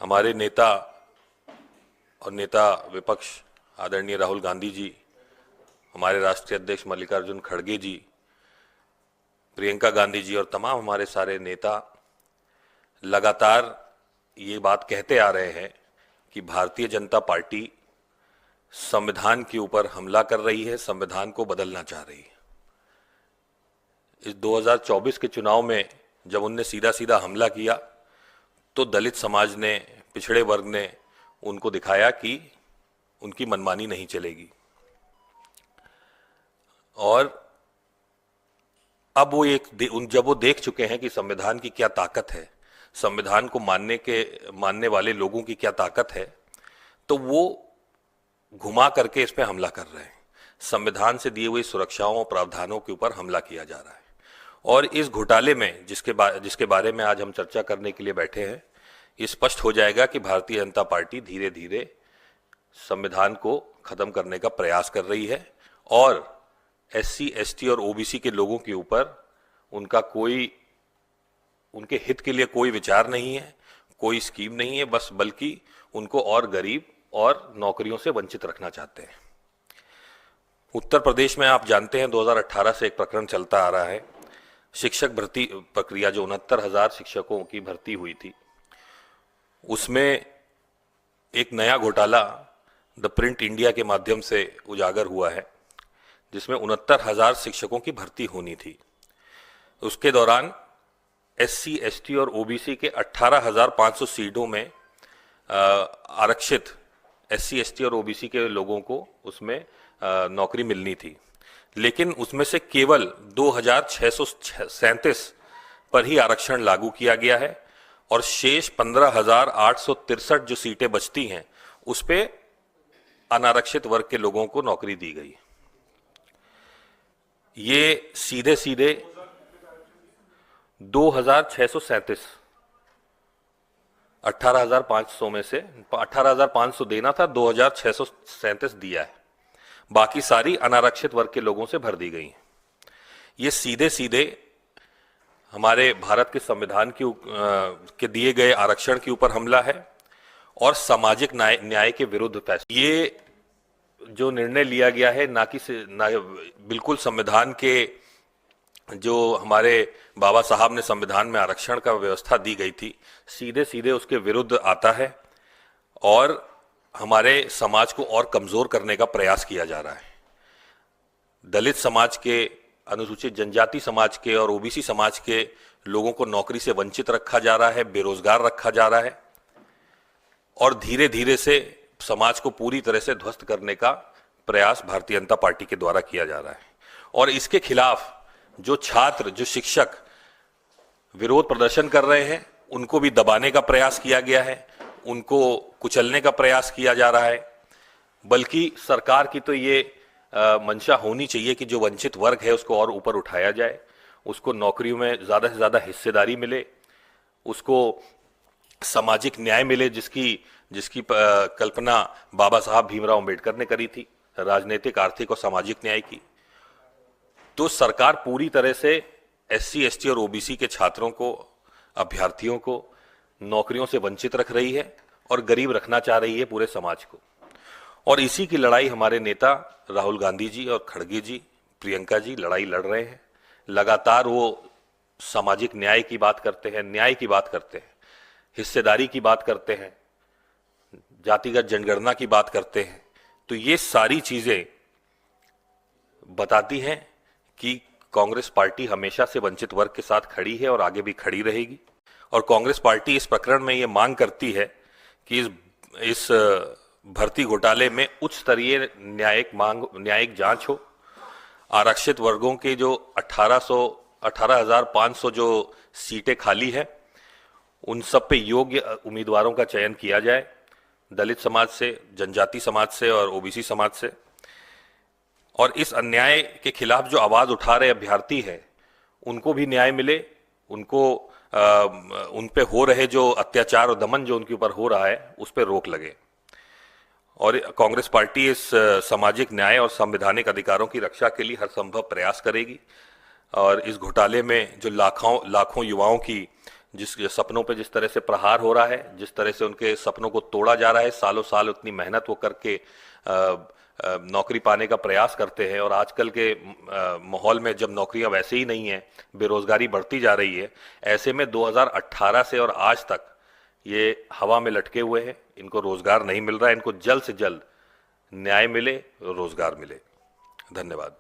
हमारे नेता और नेता विपक्ष आदरणीय राहुल गांधी जी, हमारे राष्ट्रीय अध्यक्ष मल्लिकार्जुन खड़गे जी, प्रियंका गांधी जी और तमाम हमारे सारे नेता लगातार ये बात कहते आ रहे हैं कि भारतीय जनता पार्टी संविधान के ऊपर हमला कर रही है, संविधान को बदलना चाह रही है। इस 2024 के चुनाव में जब उनने सीधा सीधा हमला किया तो दलित समाज ने, पिछड़े वर्ग ने उनको दिखाया कि उनकी मनमानी नहीं चलेगी। और अब वो जब वो देख चुके हैं कि संविधान की क्या ताकत है, संविधान को मानने वाले लोगों की क्या ताकत है, तो वो घुमा करके इस पे हमला कर रहे हैं। संविधान से दिए हुए सुरक्षाओं और प्रावधानों के ऊपर हमला किया जा रहा है। और इस घोटाले में जिसके बारे में आज हम चर्चा करने के लिए बैठे हैं, ये स्पष्ट हो जाएगा कि भारतीय जनता पार्टी धीरे धीरे संविधान को खत्म करने का प्रयास कर रही है और SC, ST और OBC के लोगों के ऊपर उनके हित के लिए कोई विचार नहीं है, कोई स्कीम नहीं है, बल्कि उनको और गरीब और नौकरियों से वंचित रखना चाहते हैं। उत्तर प्रदेश में आप जानते हैं 2018 से एक प्रकरण चलता आ रहा है, शिक्षक भर्ती प्रक्रिया, जो 69,000 शिक्षकों की भर्ती हुई थी, उसमें एक नया घोटाला द प्रिंट इंडिया के माध्यम से उजागर हुआ है, जिसमें 69,000 शिक्षकों की भर्ती होनी थी। उसके दौरान SC, ST और OBC के 18,500 सीटों में आरक्षित SC, ST और OBC के लोगों को उसमें नौकरी मिलनी थी, लेकिन उसमें से केवल 2,637 पर ही आरक्षण लागू किया गया है और शेष 15,863 जो सीटें बचती हैं उस पे अनारक्षित वर्ग के लोगों को नौकरी दी गई। ये सीधे सीधे 2,637, 18,500 में से 18,500 देना था, 2,637 दिया है, बाकी सारी अनारक्षित वर्ग के लोगों से भर दी गई हैं। ये सीधे सीधे हमारे भारत के संविधान के दिए गए आरक्षण के ऊपर हमला है और सामाजिक न्याय के विरुद्ध फैसला। ये जो निर्णय लिया गया है बिल्कुल संविधान के, जो हमारे बाबा साहब ने संविधान में आरक्षण का व्यवस्था दी गई थी, सीधे सीधे उसके विरुद्ध आता है और हमारे समाज को और कमजोर करने का प्रयास किया जा रहा है। दलित समाज के, अनुसूचित जनजाति समाज के और OBC समाज के लोगों को नौकरी से वंचित रखा जा रहा है, बेरोजगार रखा जा रहा है और धीरे धीरे से समाज को पूरी तरह से ध्वस्त करने का प्रयास भारतीय जनता पार्टी के द्वारा किया जा रहा है। और इसके खिलाफ जो छात्र, जो शिक्षक विरोध प्रदर्शन कर रहे हैं, उनको भी दबाने का प्रयास किया गया है, उनको कुचलने का प्रयास किया जा रहा है। बल्कि सरकार की तो ये मंशा होनी चाहिए कि जो वंचित वर्ग है उसको और ऊपर उठाया जाए, उसको नौकरियों में ज्यादा से ज्यादा हिस्सेदारी मिले, उसको सामाजिक न्याय मिले, जिसकी कल्पना बाबा साहब भीमराव अंबेडकर ने करी थी, राजनीतिक, आर्थिक और सामाजिक न्याय की। तो सरकार पूरी तरह से SC, ST और OBC के छात्रों को, अभ्यर्थियों को नौकरियों से वंचित रख रही है और गरीब रखना चाह रही है पूरे समाज को। और इसी की लड़ाई हमारे नेता राहुल गांधी जी और खड़गे जी, प्रियंका जी लड़ाई लड़ रहे हैं। लगातार वो सामाजिक न्याय की बात करते हैं, न्याय की बात करते हैं, हिस्सेदारी की बात करते हैं, जातिगत जनगणना की बात करते हैं। तो ये सारी चीजें बताती हैं कि कांग्रेस पार्टी हमेशा से वंचित वर्ग के साथ खड़ी है और आगे भी खड़ी रहेगी। और कांग्रेस पार्टी इस प्रकरण में ये मांग करती है कि इस भर्ती घोटाले में उच्च स्तरीय न्यायिक जांच हो। आरक्षित वर्गों के जो 18,500 जो सीटें खाली हैं, उन सब पे योग्य उम्मीदवारों का चयन किया जाए, दलित समाज से, जनजाति समाज से और OBC समाज से। और इस अन्याय के खिलाफ जो आवाज उठा रहे अभ्यर्थी हैं, उनको भी न्याय मिले, उन पे हो रहे जो अत्याचार और दमन जो उनके ऊपर हो रहा है, उस पर रोक लगे। और कांग्रेस पार्टी इस सामाजिक न्याय और संवैधानिक अधिकारों की रक्षा के लिए हर संभव प्रयास करेगी और इस घोटाले में जो लाखों युवाओं की जिस सपनों पे जिस तरह से प्रहार हो रहा है, जिस तरह से उनके सपनों को तोड़ा जा रहा है, सालों साल उतनी मेहनत वो करके नौकरी पाने का प्रयास करते हैं, और आजकल के माहौल में जब नौकरियां वैसे ही नहीं है, बेरोजगारी बढ़ती जा रही है, ऐसे में 2018 से और आज तक ये हवा में लटके हुए हैं, इनको रोजगार नहीं मिल रहा है। इनको जल्द से जल्द न्याय मिले, रोजगार मिले। धन्यवाद।